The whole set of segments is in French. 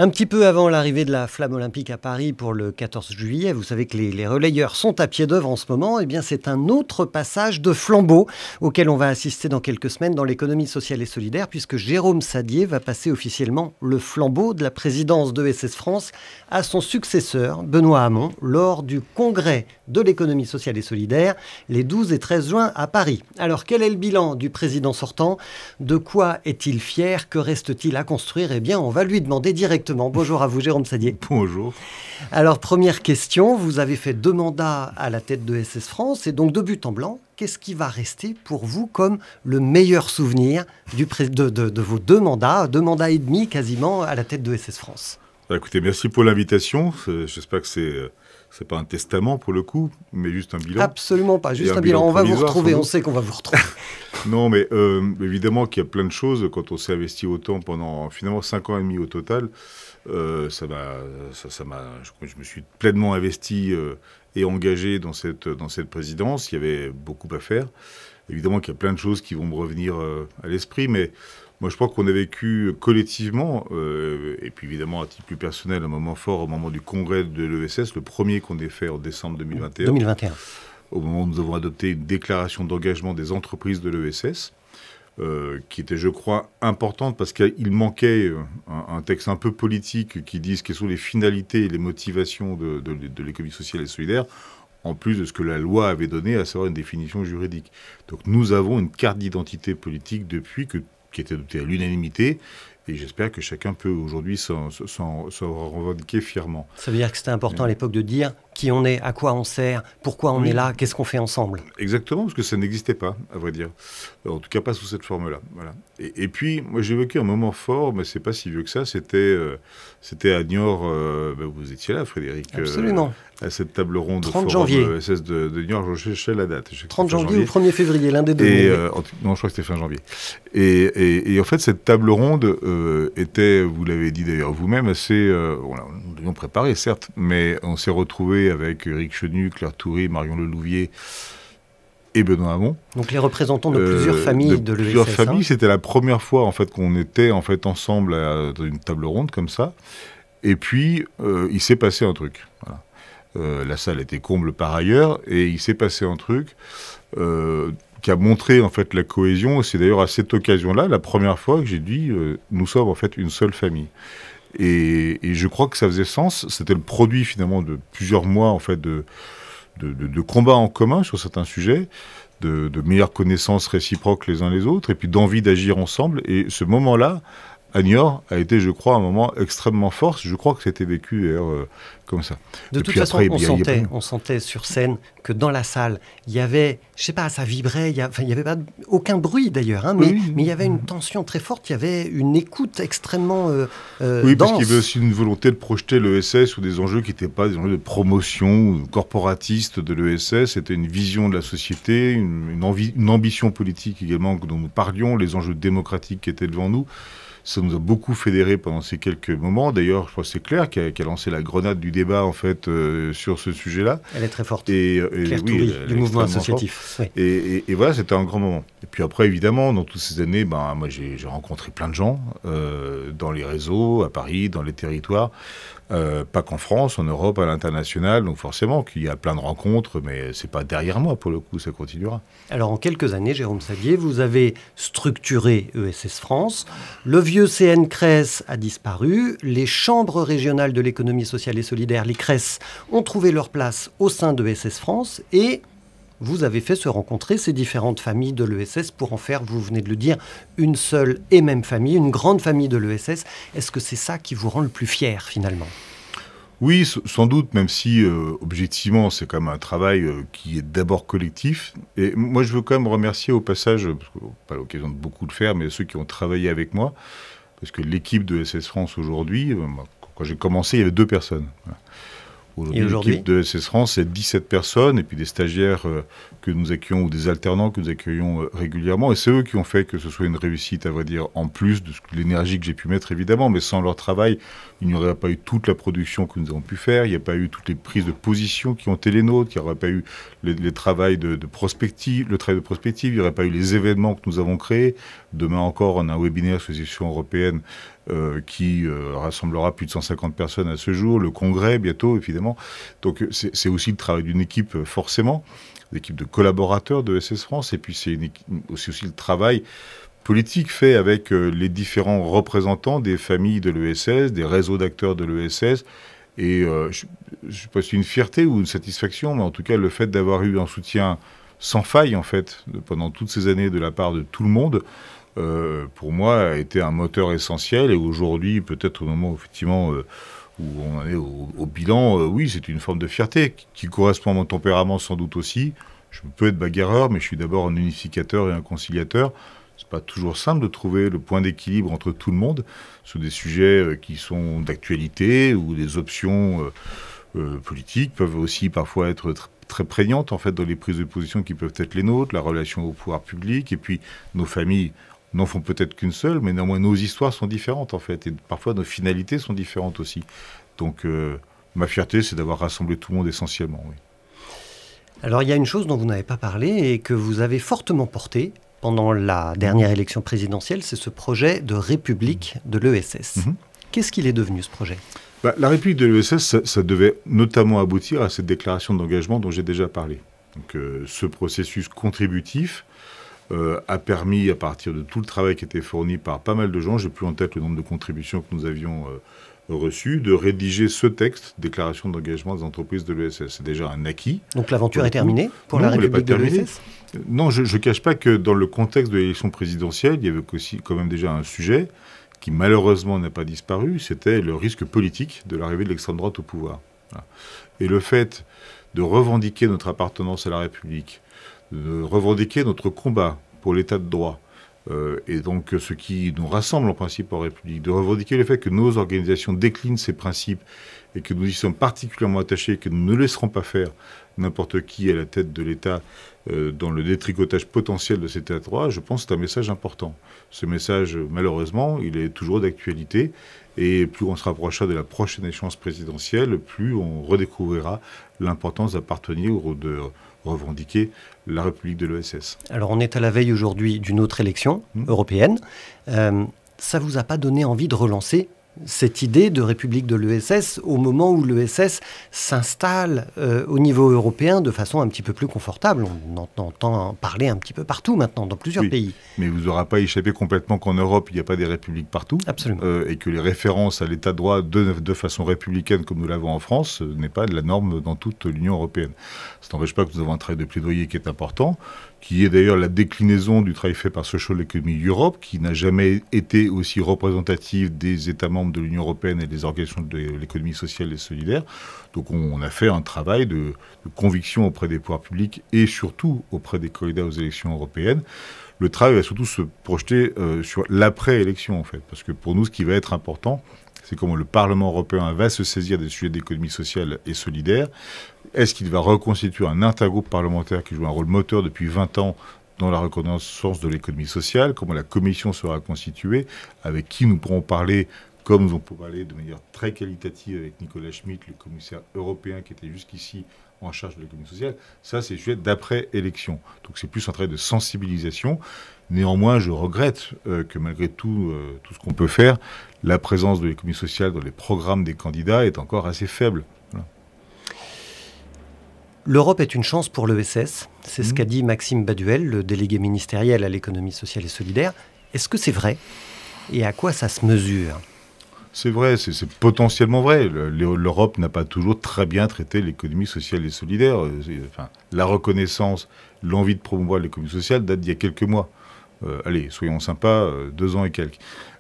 Un petit peu avant l'arrivée de la flamme olympique à Paris pour le 14 juillet, vous savez que les relayeurs sont à pied d'œuvre en ce moment, et bien c'est un autre passage de flambeau auquel on va assister dans quelques semaines dans l'économie sociale et solidaire, puisque Jérôme Sadlier va passer officiellement le flambeau de la présidence d'ESS France à son successeur, Benoît Hamon, lors du congrès de l'économie sociale et solidaire les 12 et 13 juin à Paris. Alors quel est le bilan du président sortant? De quoi est-il fier? Que reste-t-il à construire? Eh bien on va lui demander directement. Bonjour à vous, Jérôme Sadlier. Bonjour. Alors, première question, vous avez fait 2 mandats à la tête de SS France, et donc de but en blanc, qu'est-ce qui va rester pour vous comme le meilleur souvenir de vos 2 mandats et demi quasiment à la tête de SS France? Écoutez, merci pour l'invitation. J'espère que c'est pas un testament pour le coup, mais juste un bilan. Absolument pas, juste un bilan. On va vous retrouver, on sait qu'on va vous retrouver. Non, mais évidemment qu'il y a plein de choses. Quand on s'est investi autant pendant finalement 5 ans et demi au total, je me suis pleinement investi et engagé dans cette présidence. Il y avait beaucoup à faire. Évidemment qu'il y a plein de choses qui vont me revenir à l'esprit, mais moi je crois qu'on a vécu collectivement, et puis évidemment à titre plus personnel, un moment fort au moment du congrès de l'ESS, le premier qu'on ait fait en décembre 2021. 2021. Au moment où nous avons adopté une déclaration d'engagement des entreprises de l'ESS, qui était, je crois, importante parce qu'il manquait un texte un peu politique qui dise quelles sont les finalités et les motivations de l'économie sociale et solidaire, en plus de ce que la loi avait donné, à savoir une définition juridique. Donc nous avons une carte d'identité politique depuis qui était adoptée à l'unanimité, et j'espère que chacun peut aujourd'hui s'en revendiquer fièrement. Ça veut dire que c'était important à l'époque de dire qui on est, à quoi on sert, pourquoi on est là, qu'est-ce qu'on fait ensemble. Exactement, parce que ça n'existait pas, à vrai dire. En tout cas, pas sous cette forme-là. Voilà. Et puis, moi, j'ai vécu un moment fort, mais c'est pas si vieux que ça. C'était à Niort. Vous étiez là, Frédéric. Absolument. À cette table ronde 30 janvier. SS de Niort, je cherchais la date. 30 janvier ou 1er février, l'un des deux. Non, je crois que c'était fin janvier. Et en fait, cette table ronde était, vous l'avez dit d'ailleurs vous-même, assez... nous devions préparer, certes, mais on s'est retrouvés avec Éric Chenu, Claire Toury, Marion Lelouvier et Benoît Hamon. Donc les représentants de plusieurs familles de l'ESS. Plusieurs familles, c'était la première fois en fait qu'on était en fait ensemble dans une table ronde comme ça. Et puis il s'est passé un truc. Voilà. La salle était comble par ailleurs, et il s'est passé un truc qui a montré en fait la cohésion. C'est d'ailleurs à cette occasion-là la première fois que j'ai dit nous sommes en fait une seule famille. Et je crois que ça faisait sens. C'était le produit finalement de plusieurs mois en fait de combats en commun sur certains sujets, de meilleures connaissances réciproques les uns les autres, et puis d'envie d'agir ensemble. Et ce moment-là, à Niort, a été, je crois, un moment extrêmement fort. Je crois que c'était vécu d'ailleurs comme ça. De toute façon, on sentait sur scène que dans la salle, il y avait, je sais pas, ça vibrait, il y avait pas aucun bruit d'ailleurs, hein, mais il y avait une tension très forte, il y avait une écoute extrêmement oui, parce dense. qu'il y avait aussi une volonté de projeter l'ESS sur des enjeux qui n'étaient pas des enjeux de promotion corporatiste de l'ESS. C'était une vision de la société, une ambition politique également dont nous parlions, les enjeux démocratiques qui étaient devant nous. Ça nous a beaucoup fédérés pendant ces quelques moments. D'ailleurs, je crois que c'est Claire qui a lancé la grenade du débat en fait sur ce sujet-là. Elle est très forte. Claire Toury, du mouvement associatif. Oui. Et voilà, c'était un grand moment. Et puis après, évidemment, dans toutes ces années, moi j'ai rencontré plein de gens dans les réseaux, à Paris, dans les territoires. Pas qu'en France, en Europe, à l'international. Donc forcément qu'il y a plein de rencontres, mais c'est pas derrière moi pour le coup, ça continuera. Alors en quelques années, Jérôme Sadlier, vous avez structuré ESS France. Le vieux CNCRES a disparu. Les chambres régionales de l'économie sociale et solidaire, les CRES, ont trouvé leur place au sein de ESS France, et vous avez fait se rencontrer ces différentes familles de l'ESS pour en faire, vous venez de le dire, une seule et même famille, une grande famille de l'ESS. Est-ce que c'est ça qui vous rend le plus fier finalement ? Oui, sans doute, même si objectivement c'est quand même un travail qui est d'abord collectif. Et moi je veux quand même remercier au passage, parce que pas l'occasion de beaucoup le faire, mais ceux qui ont travaillé avec moi, parce que l'équipe de SS France aujourd'hui, quand j'ai commencé, il y avait 2 personnes. Voilà. Aujourd'hui, l'équipe de SS France, c'est 17 personnes, et puis des stagiaires que nous accueillons, ou des alternants que nous accueillons régulièrement. Et c'est eux qui ont fait que ce soit une réussite, à vrai dire, en plus de l'énergie que j'ai pu mettre, évidemment. Mais sans leur travail, il n'y aurait pas eu toute la production que nous avons pu faire, il n'y a pas eu toutes les prises de position qui ont été les nôtres, il n'y aurait pas eu le travail de prospective, il n'y aurait pas eu les événements que nous avons créés. Demain encore, on a un webinaire sur les institutions européennes qui rassemblera plus de 150 personnes à ce jour, le congrès bientôt, évidemment. Donc c'est aussi le travail d'une équipe, forcément, l'équipe de collaborateurs de ESS France, et puis c'est aussi le travail politique fait avec les différents représentants des familles de l'ESS, des réseaux d'acteurs de l'ESS. Et je ne sais pas si c'est une fierté ou une satisfaction, mais en tout cas, le fait d'avoir eu un soutien sans faille, en fait, pendant toutes ces années de la part de tout le monde, pour moi, a été un moteur essentiel. Et aujourd'hui, peut-être au moment, effectivement, où on en est au bilan, oui, c'est une forme de fierté qui correspond à mon tempérament sans doute aussi. Je peux être bagarreur, mais je suis d'abord un unificateur et un conciliateur. C'est pas toujours simple de trouver le point d'équilibre entre tout le monde sur des sujets qui sont d'actualité, ou des options politiques peuvent aussi parfois être très prégnantes en fait dans les prises de position qui peuvent être les nôtres, la relation au pouvoir public, et puis nos familles n'en font peut-être qu'une seule, mais néanmoins nos histoires sont différentes en fait, et parfois nos finalités sont différentes aussi. Donc ma fierté, c'est d'avoir rassemblé tout le monde essentiellement, oui. Alors il y a une chose dont vous n'avez pas parlé et que vous avez fortement porté pendant la dernière élection présidentielle, c'est ce projet de République de l'ESS. Qu'est-ce qu'il est devenu, ce projet ? La République de l'ESS, ça devait notamment aboutir à cette déclaration d'engagement dont j'ai déjà parlé. Donc, ce processus contributif a permis, à partir de tout le travail qui était fourni par pas mal de gens, j'ai plus en tête le nombre de contributions que nous avions reçues, de rédiger ce texte, déclaration d'engagement des entreprises de l'ESS. C'est déjà un acquis. Donc l'aventure est terminée pour la République de l'ESS ? Non, je ne cache pas que dans le contexte de l'élection présidentielle, il y avait aussi quand même déjà un sujet qui malheureusement n'a pas disparu, c'était le risque politique de l'arrivée de l'extrême droite au pouvoir. Voilà. Et le fait de revendiquer notre appartenance à la République, de revendiquer notre combat pour l'état de droit, et donc ce qui nous rassemble en principe en République, de revendiquer le fait que nos organisations déclinent ces principes et que nous y sommes particulièrement attachés et que nous ne laisserons pas faire n'importe qui à la tête de l'État dans le détricotage potentiel de cet état de droit, je pense que c'est un message important. Ce message, malheureusement, il est toujours d'actualité, et plus on se rapprochera de la prochaine échéance présidentielle, plus on redécouvrira l'importance d'appartenir ou de revendiquer la République de l'ESS. Alors on est à la veille aujourd'hui d'une autre élection européenne. Ça ne vous a pas donné envie de relancer cette idée de République de l'ESS au moment où l'ESS s'installe au niveau européen de façon un petit peu plus confortable? On entend parler un petit peu partout maintenant, dans plusieurs pays. Mais vous n'aurez pas échappé complètement qu'en Europe, il n'y a pas des républiques partout. Absolument. Et que les références à l'état de droit de façon républicaine, comme nous l'avons en France, n'est pas de la norme dans toute l'Union européenne. Ça n'empêche pas que nous avons un travail de plaidoyer qui est important, qui est d'ailleurs la déclinaison du travail fait par Social Economy Europe, qui n'a jamais été aussi représentative des États membres de l'Union européenne et des organisations de l'économie sociale et solidaire. Donc on a fait un travail de conviction auprès des pouvoirs publics et surtout auprès des candidats aux élections européennes. Le travail va surtout se projeter sur l'après-élection, en fait, parce que pour nous, ce qui va être important, c'est comment le Parlement européen va se saisir des sujets d'économie sociale et solidaire. Est-ce qu'il va reconstituer un intergroupe parlementaire qui joue un rôle moteur depuis 20 ans dans la reconnaissance de l'économie sociale? Comment la Commission sera constituée? Avec qui nous pourrons parler, comme nous pouvons parler de manière très qualitative avec Nicolas Schmit, le commissaire européen qui était jusqu'ici en charge de l'économie sociale? Ça, c'est le sujet d'après-élection. Donc c'est plus un travail de sensibilisation. Néanmoins, je regrette que malgré tout ce qu'on peut faire, la présence de l'économie sociale dans les programmes des candidats est encore assez faible. Voilà. L'Europe est une chance pour l'ESS, c'est ce qu'a dit Maxime Baduel, le délégué ministériel à l'économie sociale et solidaire. Est-ce que c'est vrai? Et à quoi ça se mesure? C'est vrai, c'est potentiellement vrai. L'Europe n'a pas toujours très bien traité l'économie sociale et solidaire. Enfin, la reconnaissance, l'envie de promouvoir l'économie sociale date d'il y a quelques mois. Allez, soyons sympas, 2 ans et quelques.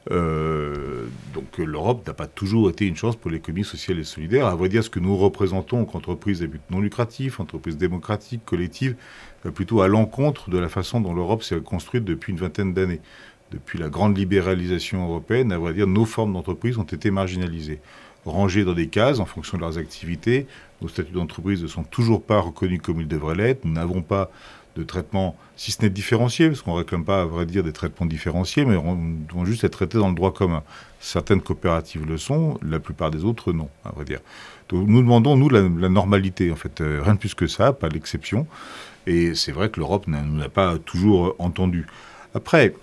Donc l'Europe n'a pas toujours été une chance pour l'économie sociale et solidaire. À vrai dire, ce que nous représentons qu'entreprise à but non lucratif, entreprise démocratique, collective, va plutôt à l'encontre de la façon dont l'Europe s'est construite depuis une vingtaine d'années. Depuis la grande libéralisation européenne, à vrai dire, nos formes d'entreprise ont été marginalisées. Rangées dans des cases en fonction de leurs activités, nos statuts d'entreprise ne sont toujours pas reconnus comme ils devraient l'être. Nous n'avons pas de traitement, si ce n'est différencié, parce qu'on ne réclame pas, à vrai dire, des traitements différenciés, mais on doit juste être traités dans le droit commun. Certaines coopératives le sont, la plupart des autres non, à vrai dire. Donc nous demandons, nous, la normalité, en fait, rien de plus que ça, pas l'exception. Et c'est vrai que l'Europe n'a pas toujours entendu. Après,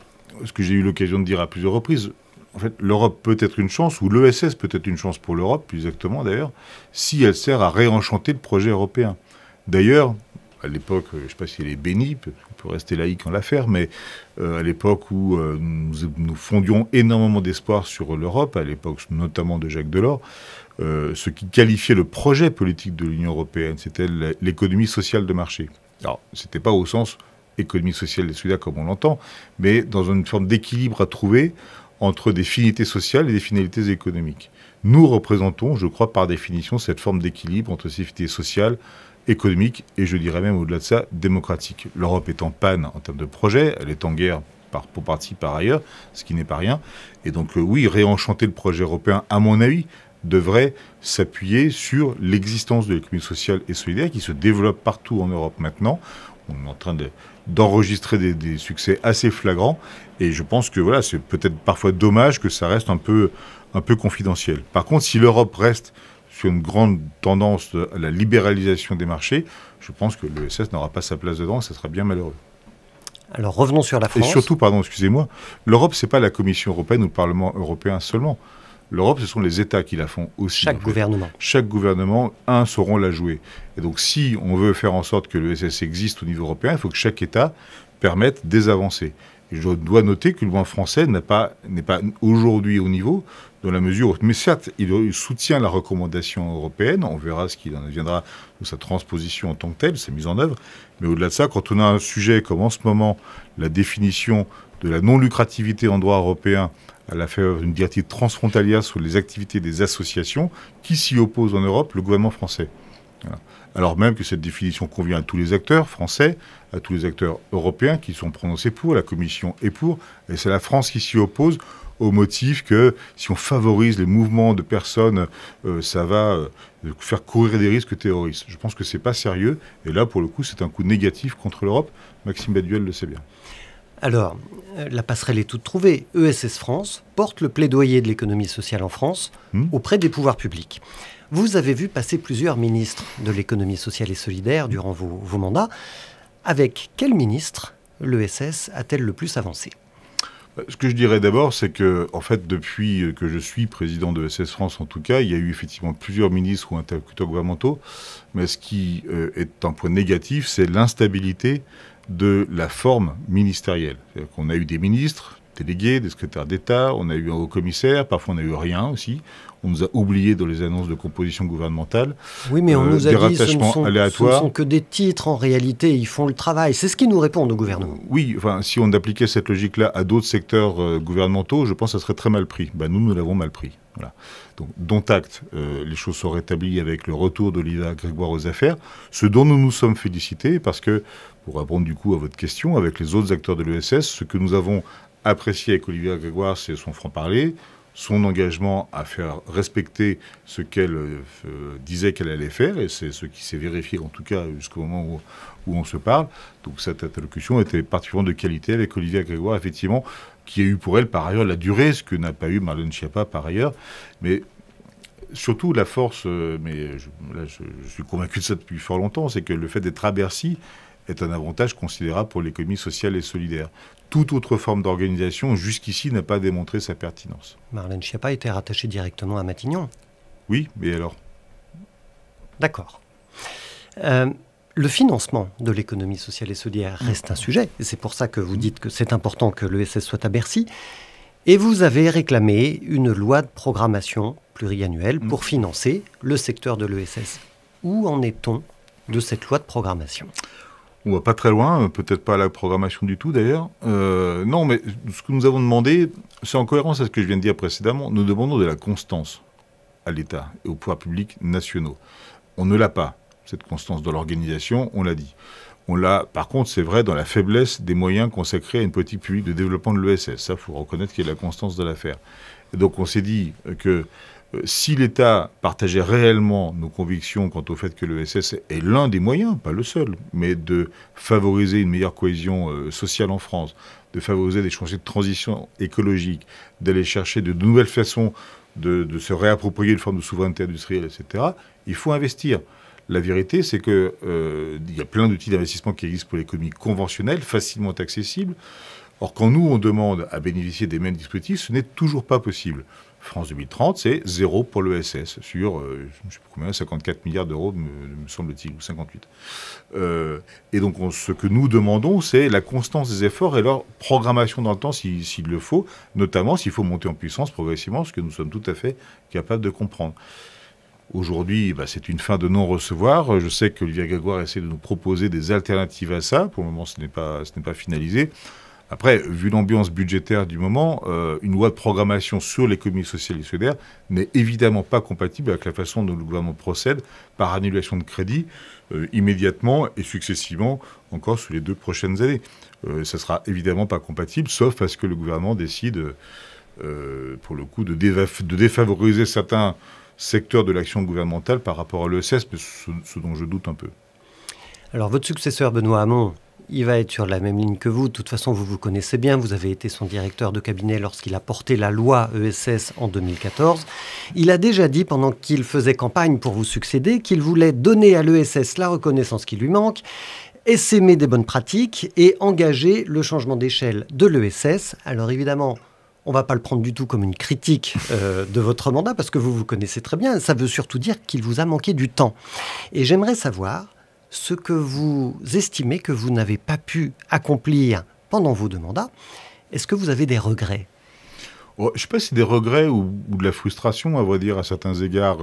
ce que j'ai eu l'occasion de dire à plusieurs reprises, en fait, l'Europe peut être une chance, ou l'ESS peut être une chance pour l'Europe, plus exactement d'ailleurs, si elle sert à réenchanter le projet européen. D'ailleurs, à l'époque, je ne sais pas si elle est bénie, on peut rester laïque en l'affaire, mais à l'époque où nous fondions énormément d'espoir sur l'Europe, à l'époque notamment de Jacques Delors, ce qui qualifiait le projet politique de l'Union européenne, c'était l'économie sociale de marché. Alors, ce n'était pas au sens économie sociale et solidaire comme on l'entend, mais dans une forme d'équilibre à trouver entre des finalités sociales et des finalités économiques. Nous représentons, je crois, par définition, cette forme d'équilibre entre ces finalités sociales, économiques et, je dirais même au-delà de ça, démocratiques. L'Europe est en panne en termes de projet, elle est en guerre pour partie par ailleurs, ce qui n'est pas rien. Et donc oui, réenchanter le projet européen, à mon avis, devrait s'appuyer sur l'existence de l'économie sociale et solidaire qui se développe partout en Europe maintenant. On est en train d'enregistrer des succès assez flagrants. Et je pense que voilà, c'est peut-être parfois dommage que ça reste un peu confidentiel. Par contre, si l'Europe reste sur une grande tendance à la libéralisation des marchés, je pense que l'ESS n'aura pas sa place dedans et ça sera bien malheureux. Alors revenons sur la France. Et surtout, pardon, excusez-moi, l'Europe, c'est pas la Commission européenne ou le Parlement européen seulement. L'Europe, ce sont les États qui la font aussi. Chaque gouvernement. Chaque gouvernement, sauront la jouer. Et donc, si on veut faire en sorte que l'ESS existe au niveau européen, il faut que chaque État permette des avancées. Et je dois noter que le gouvernement français n'est pas aujourd'hui au niveau, dans la mesure où, mais certes, il soutient la recommandation européenne, on verra ce qu'il en adviendra de sa transposition en tant que telle, sa mise en œuvre, mais au-delà de ça, quand on a un sujet comme en ce moment, la définition de la non-lucrativité en droit européen, à la faveur d'une directive transfrontalière sur les activités des associations, qui s'y oppose en Europe? Le gouvernement français. Voilà. Alors même que cette définition convient à tous les acteurs français, à tous les acteurs européens qui sont prononcés pour, la Commission est pour, et c'est la France qui s'y oppose au motif que si on favorise les mouvements de personnes, ça va faire courir des risques terroristes. Je pense que c'est pas sérieux, et là pour le coup c'est un coup négatif contre l'Europe. Maxime Baduel le sait bien. Alors, la passerelle est toute trouvée. ESS France porte le plaidoyer de l'économie sociale en France auprès des pouvoirs publics. Vous avez vu passer plusieurs ministres de l'économie sociale et solidaire durant vos mandats. Avec quel ministre l'ESS a-t-elle le plus avancé? Ce que je dirais d'abord, c'est que, en fait, depuis que je suis président de ESS France, en tout cas, il y a eu effectivement plusieurs ministres ou interlocuteurs gouvernementaux. Mais ce qui est un point négatif, c'est l'instabilité de la forme ministérielle. C'est-à-dire qu'on a eu des ministres, délégués, des secrétaires d'État, on a eu un haut-commissaire, parfois on a eu rien aussi. On nous a oubliés dans les annonces de composition gouvernementale. Oui, mais on nous a dit que ce ne sont que des titres, en réalité, ils font le travail. C'est ce qui nous répond au gouvernement. Oui, enfin, si on appliquait cette logique-là à d'autres secteurs gouvernementaux, je pense que ça serait très mal pris. Nous l'avons mal pris. Voilà. Donc, dont acte, les choses sont rétablies avec le retour d'Olivia Grégoire aux affaires, ce dont nous nous sommes félicités, parce que, pour répondre du coup à votre question, avec les autres acteurs de l'ESS, ce que nous avons apprécié avec Olivia Grégoire, c'est son franc-parler, son engagement à faire respecter ce qu'elle disait qu'elle allait faire, et c'est ce qui s'est vérifié en tout cas jusqu'au moment où on se parle. Donc cette interlocution était particulièrement de qualité avec Olivia Grégoire, effectivement, qui a eu pour elle par ailleurs la durée, ce que n'a pas eu Marlène Schiappa par ailleurs. Mais surtout la force, je suis convaincu de ça depuis fort longtemps, c'est que le fait d'être à Bercy est un avantage considérable pour l'économie sociale et solidaire. Toute autre forme d'organisation, jusqu'ici, n'a pas démontré sa pertinence. Marlène Schiappa était rattachée directement à Matignon. Oui, mais alors? D'accord. Le financement de l'économie sociale et solidaire reste un sujet. Et c'est pour ça que vous dites que c'est important que l'ESS soit à Bercy. Et vous avez réclamé une loi de programmation pluriannuelle pour financer le secteur de l'ESS. Où en est-on de cette loi de programmation ? On va pas très loin, peut-être pas à la programmation du tout d'ailleurs. Non, mais ce que nous avons demandé, c'est en cohérence avec ce que je viens de dire précédemment. Nous demandons de la constance à l'État et aux pouvoirs publics nationaux. On ne l'a pas, cette constance dans l'organisation, on l'a dit. On l'a, par contre, c'est vrai, dans la faiblesse des moyens consacrés à une politique publique de développement de l'ESS. Ça, il faut reconnaître qu'il y a de la constance de l'affaire. Et donc on s'est dit que si l'État partageait réellement nos convictions quant au fait que l'ESS est l'un des moyens, pas le seul, mais de favoriser une meilleure cohésion sociale en France, de favoriser des chantiers de transition écologique, d'aller chercher de nouvelles façons de se réapproprier une forme de souveraineté industrielle, etc., il faut investir. La vérité, c'est qu'il y a plein d'outils d'investissement qui existent pour l'économie conventionnelle, facilement accessibles. Or, quand nous, on demande à bénéficier des mêmes dispositifs, ce n'est toujours pas possible. France 2030, c'est 0 pour l'ESS, sur, je ne sais plus combien, 54 milliards d'euros, me semble-t-il, ou 58. Et donc, ce que nous demandons, c'est la constance des efforts et leur programmation dans le temps, s'il le faut, notamment s'il faut monter en puissance progressivement, ce que nous sommes tout à fait capables de comprendre. Aujourd'hui, c'est une fin de non-recevoir. Je sais qu'Olivier Grégoire essaie de nous proposer des alternatives à ça. Pour le moment, ce n'est pas finalisé. Après, vu l'ambiance budgétaire du moment, une loi de programmation sur l'économie sociale et solidaire n'est évidemment pas compatible avec la façon dont le gouvernement procède par annulation de crédit immédiatement et successivement encore sur les 2 prochaines années. Ça sera évidemment pas compatible, sauf parce que le gouvernement décide, pour le coup, de défavoriser certains secteurs de l'action gouvernementale par rapport à l'ESS, ce dont je doute un peu. Alors, votre successeur, Benoît Hamon, il va être sur la même ligne que vous. De toute façon, vous vous connaissez bien. Vous avez été son directeur de cabinet lorsqu'il a porté la loi ESS en 2014. Il a déjà dit, pendant qu'il faisait campagne pour vous succéder, qu'il voulait donner à l'ESS la reconnaissance qui lui manque, essaimer des bonnes pratiques et engager le changement d'échelle de l'ESS. Alors évidemment, on ne va pas le prendre du tout comme une critique de votre mandat, parce que vous vous connaissez très bien. Ça veut surtout dire qu'il vous a manqué du temps. Et j'aimerais savoir ce que vous estimez que vous n'avez pas pu accomplir pendant vos 2 mandats. Est-ce que vous avez des regrets ? Je ne sais pas si des regrets ou de la frustration, à vrai dire, à certains égards.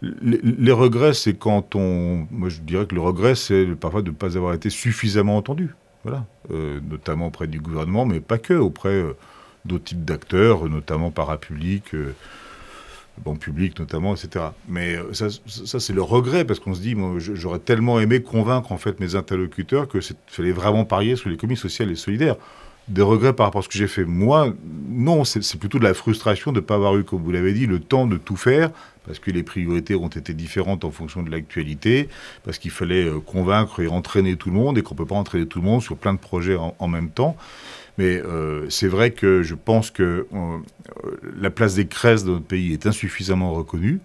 Les regrets, c'est quand moi, je dirais que le regret, c'est parfois de ne pas avoir été suffisamment entendu. Voilà. Notamment auprès du gouvernement, mais pas que, auprès d'autres types d'acteurs, notamment parapublics, banque publique notamment, etc. Mais ça c'est le regret, parce qu'on se dit, moi, j'aurais tellement aimé convaincre en fait mes interlocuteurs que fallait vraiment parier sur l'économie sociale et solidaire. Des regrets par rapport à ce que j'ai fait moi, non, c'est plutôt de la frustration de ne pas avoir eu, comme vous l'avez dit, le temps de tout faire, parce que les priorités ont été différentes en fonction de l'actualité, parce qu'il fallait convaincre et entraîner tout le monde, et qu'on ne peut pas entraîner tout le monde sur plein de projets en même temps. Mais c'est vrai que je pense que la place des CRES dans notre pays est insuffisamment reconnue.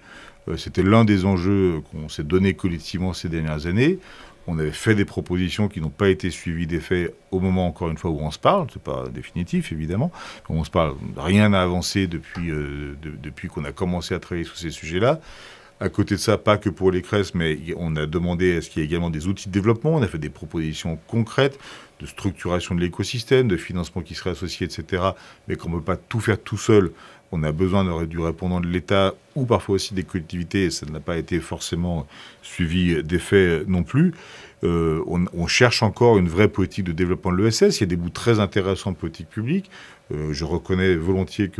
C'était l'un des enjeux qu'on s'est donné collectivement ces dernières années. On avait fait des propositions qui n'ont pas été suivies d'effet au moment, encore une fois, où on se parle. Ce n'est pas définitif, évidemment. On se parle, rien n'a avancé depuis qu'on a commencé à travailler sur ces sujets-là. À côté de ça, pas que pour les CRES, mais on a demandé à ce qu'il y ait également des outils de développement. On a fait des propositions concrètes de structuration de l'écosystème, de financement qui serait associé, etc. Mais qu'on ne peut pas tout faire tout seul. On a besoin du répondant de l'État ou parfois aussi des collectivités, et ça n'a pas été forcément suivi d'effet non plus. On cherche encore une vraie politique de développement de l'ESS. Il y a des bouts très intéressants de politique publique. Je reconnais volontiers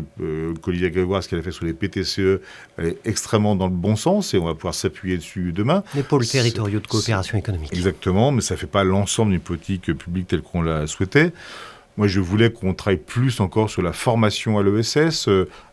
qu'Olivier Grégoire, ce qu'elle a fait sur les PTCE, elle est extrêmement dans le bon sens et on va pouvoir s'appuyer dessus demain. Les pôles territoriaux de coopération économique. Exactement, mais ça ne fait pas l'ensemble d'une politique publique telle qu'on la souhaitait. Moi, je voulais qu'on travaille plus encore sur la formation à l'ESS,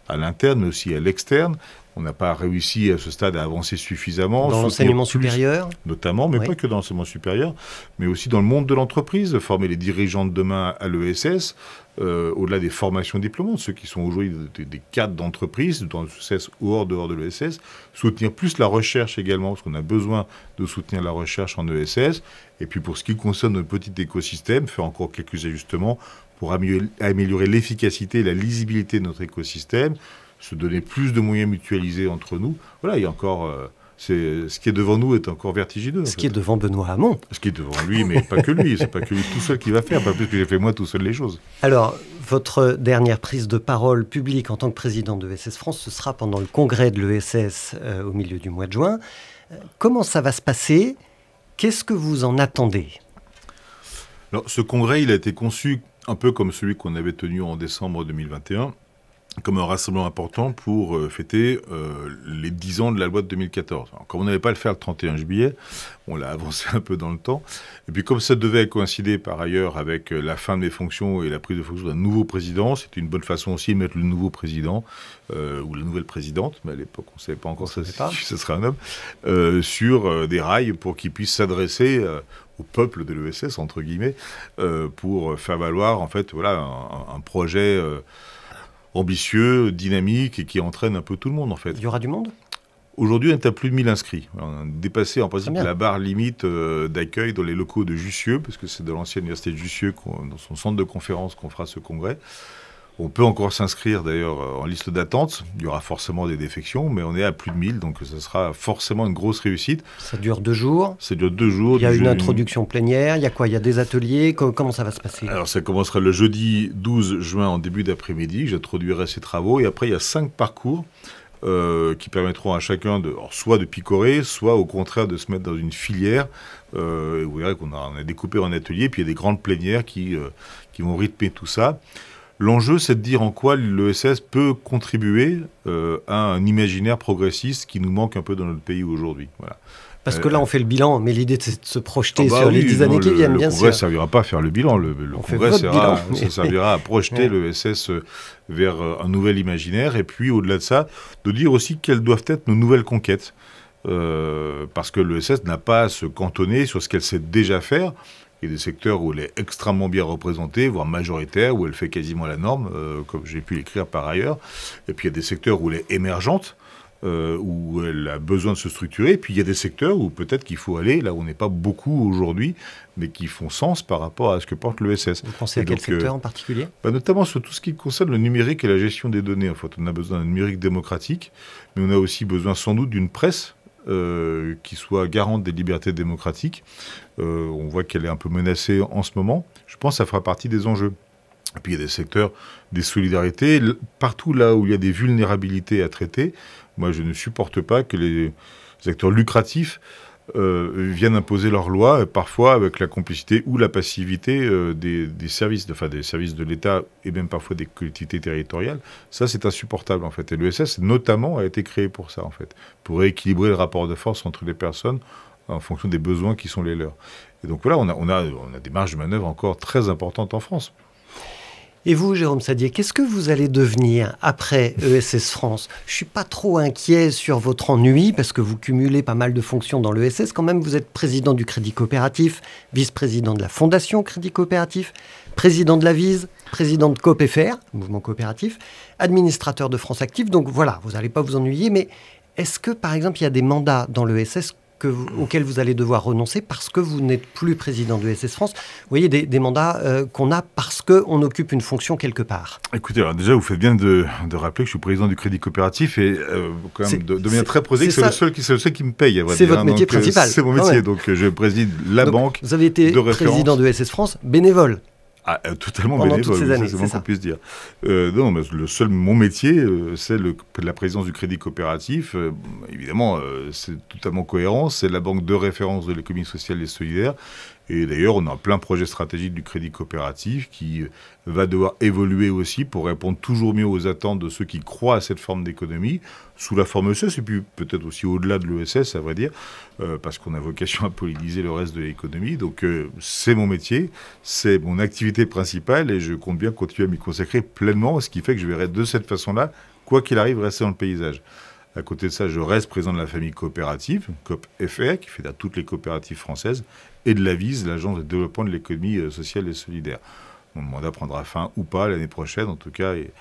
à l'interne, mais aussi à l'externe. On n'a pas réussi à ce stade à avancer suffisamment. Dans l'enseignement supérieur ? Notamment, mais oui. Pas que dans l'enseignement supérieur, mais aussi dans le monde de l'entreprise, former les dirigeants de demain à l'ESS, au-delà des formations diplômantes, ceux qui sont aujourd'hui des cadres d'entreprise, dans l'ESS ou hors de l'ESS, soutenir plus la recherche également, parce qu'on a besoin de soutenir la recherche en ESS, et puis pour ce qui concerne notre petit écosystème, faire encore quelques ajustements pour améliorer l'efficacité et la lisibilité de notre écosystème, se donner plus de moyens mutualisés entre nous. Voilà, il y a encore... ce qui est devant nous est encore vertigineux. Ce qui est devant Benoît Hamon. Ce qui est devant lui, mais pas que lui. C'est pas que lui tout seul qui va faire, pas plus que j'ai fait moi tout seul les choses. Alors, votre dernière prise de parole publique en tant que président de ESS France, ce sera pendant le congrès de l'ESS au milieu du mois de juin. Comment ça va se passer ? Qu'est-ce que vous en attendez ? Alors, ce congrès, il a été conçu un peu comme celui qu'on avait tenu en décembre 2021, comme un rassemblement important pour fêter les 10 ans de la loi de 2014. Alors, comme on n'avait pas à le faire le 31 juillet, on l'a avancé un peu dans le temps. Et puis comme ça devait coïncider par ailleurs avec la fin de mes fonctions et la prise de fonction d'un nouveau président, c'était une bonne façon aussi de mettre le nouveau président, ou la nouvelle présidente, mais à l'époque on ne savait pas encore si ce serait un homme, sur des rails pour qu'il puisse s'adresser au peuple de l'ESS, entre guillemets, pour faire valoir en fait voilà, un projet... ambitieux, dynamique et qui entraîne un peu tout le monde en fait. Il y aura du monde ? Aujourd'hui, on est à plus de 1000 inscrits. On a dépassé en principe bien. la barre limite d'accueil dans les locaux de Jussieu, parce que c'est de l'ancienne université de Jussieu, dans son centre de conférence, qu'on fera ce congrès. On peut encore s'inscrire d'ailleurs en liste d'attente. Il y aura forcément des défections, mais on est à plus de 1000, donc ça sera forcément une grosse réussite. Ça dure 2 jours. Ça dure 2 jours. Il y a une introduction plénière, il y a quoi? Il y a des ateliers, comment ça va se passer? Alors ça commencera le jeudi 12 juin en début d'après-midi, j'introduirai ces travaux, et après il y a 5 parcours qui permettront à chacun soit de picorer, soit au contraire de se mettre dans une filière. Vous verrez qu'on a découpé en atelier, puis il y a des grandes plénières qui vont rythmer tout ça. L'enjeu, c'est de dire en quoi l'ESS peut contribuer à un imaginaire progressiste qui nous manque un peu dans notre pays aujourd'hui. Voilà. Parce que là, on fait le bilan, mais l'idée, c'est de se projeter sur les 10 années qui viennent, bien sûr. Le congrès ne servira pas à faire le bilan. Le congrès ça servira à projeter l'ESS vers un nouvel imaginaire. Et puis, au-delà de ça, de dire aussi quelles doivent être nos nouvelles conquêtes. Parce que l'ESS n'a pas à se cantonner sur ce qu'elle sait déjà faire. Il y a des secteurs où elle est extrêmement bien représentée, voire majoritaire, où elle fait quasiment la norme, comme j'ai pu l'écrire par ailleurs. Et puis il y a des secteurs où elle est émergente, où elle a besoin de se structurer. Et puis il y a des secteurs où peut-être qu'il faut aller, là où on n'est pas beaucoup aujourd'hui, mais qui font sens par rapport à ce que porte l'ESS. Vous pensez à quel secteur en particulier? Notamment sur tout ce qui concerne le numérique et la gestion des données. En fait, on a besoin d'un numérique démocratique, mais on a aussi besoin sans doute d'une presse qui soit garante des libertés démocratiques. On voit qu'elle est un peu menacée en ce moment. Je pense que ça fera partie des enjeux. Et puis il y a des secteurs, des solidarités. Partout là où il y a des vulnérabilités à traiter, moi je ne supporte pas que les acteurs lucratifs viennent imposer leurs lois, parfois avec la complicité ou la passivité des services de l'État et même parfois des collectivités territoriales. Ça, c'est insupportable, en fait. Et l'ESS, notamment, a été créé pour ça, en fait, pour rééquilibrer le rapport de force entre les personnes en fonction des besoins qui sont les leurs. Et donc voilà, on a des marges de manœuvre encore très importantes en France. Et vous, Jérôme Sadier, qu'est-ce que vous allez devenir après ESS France? Je ne suis pas trop inquiet sur votre ennui, parce que vous cumulez pas mal de fonctions dans l'ESS. Quand même, vous êtes président du Crédit Coopératif, vice-président de la Fondation Crédit Coopératif, président de la VISE, président de CoopFR, mouvement coopératif, administrateur de France Active. Donc voilà, vous n'allez pas vous ennuyer. Mais est-ce que, par exemple, il y a des mandats dans l'ESS auxquels vous allez devoir renoncer parce que vous n'êtes plus président de ESS France? Vous voyez, des mandats qu'on a parce qu'on occupe une fonction quelque part. Écoutez, alors déjà, vous faites bien de rappeler que je suis président du Crédit Coopératif et quand même de manière très prosaique, c'est le seul qui me paye. C'est votre métier principal. C'est mon métier, donc je préside la banque. Vous avez été président de ESS France, bénévole. Totalement pendant bénévole, toutes ces années, c'est moins qu'on puisse dire. Non, mais mon métier, c'est la présidence du Crédit Coopératif. Évidemment, c'est totalement cohérent. C'est la banque de référence de l'économie sociale et solidaire. Et d'ailleurs, on a un plein projet stratégique du Crédit Coopératif qui va devoir évoluer aussi pour répondre toujours mieux aux attentes de ceux qui croient à cette forme d'économie, sous la forme ESS, et puis peut-être aussi au-delà de l'ESS, à vrai dire, parce qu'on a vocation à polliniser le reste de l'économie. Donc c'est mon métier, c'est mon activité principale, et je compte bien continuer à m'y consacrer pleinement, ce qui fait que je verrai de cette façon-là, quoi qu'il arrive, rester dans le paysage. À côté de ça, je reste président de la famille coopérative, CoopFR, qui fait à toutes les coopératives françaises, et de la VISE, l'Agence de développement de l'économie sociale et solidaire. Mon mandat prendra fin ou pas l'année prochaine, en tout cas, et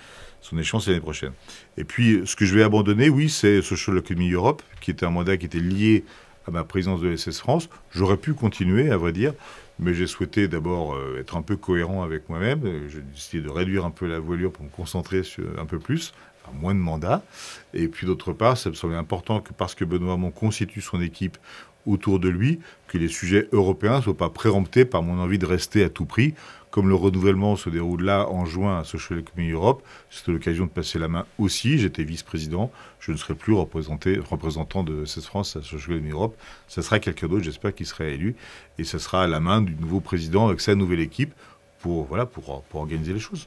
son échéance l'année prochaine. Et puis, ce que je vais abandonner, oui, c'est Social Economy Europe, qui était un mandat qui était lié à ma présidence de l'ESS France. J'aurais pu continuer, à vrai dire, mais j'ai souhaité d'abord être un peu cohérent avec moi-même. J'ai décidé de réduire un peu la voilure pour me concentrer sur un peu plus, enfin, moins de mandats. Et puis d'autre part, ça me semblait important que, parce que Benoît Hamon constitue son équipe autour de lui, que les sujets européens ne soient pas préemptés par mon envie de rester à tout prix. Comme le renouvellement se déroule là en juin à Social Economy Europe, c'était l'occasion de passer la main aussi. J'étais vice-président, je ne serai plus représentant de ESS France à Social Economy Europe. Ça sera quelqu'un d'autre, j'espère, qui sera élu. Et ça sera à la main du nouveau président avec sa nouvelle équipe pour organiser les choses.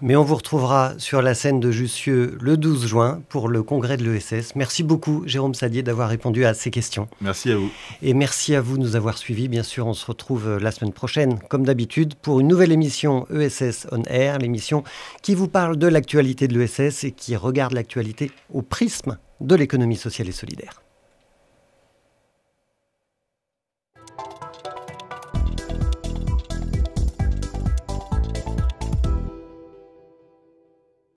Mais on vous retrouvera sur la scène de Jussieu le 12 juin pour le congrès de l'ESS. Merci beaucoup, Jérôme Sadier, d'avoir répondu à ces questions. Merci à vous. Et merci à vous de nous avoir suivis. Bien sûr, on se retrouve la semaine prochaine, comme d'habitude, pour une nouvelle émission ESS On Air, l'émission qui vous parle de l'actualité de l'ESS et qui regarde l'actualité au prisme de l'économie sociale et solidaire.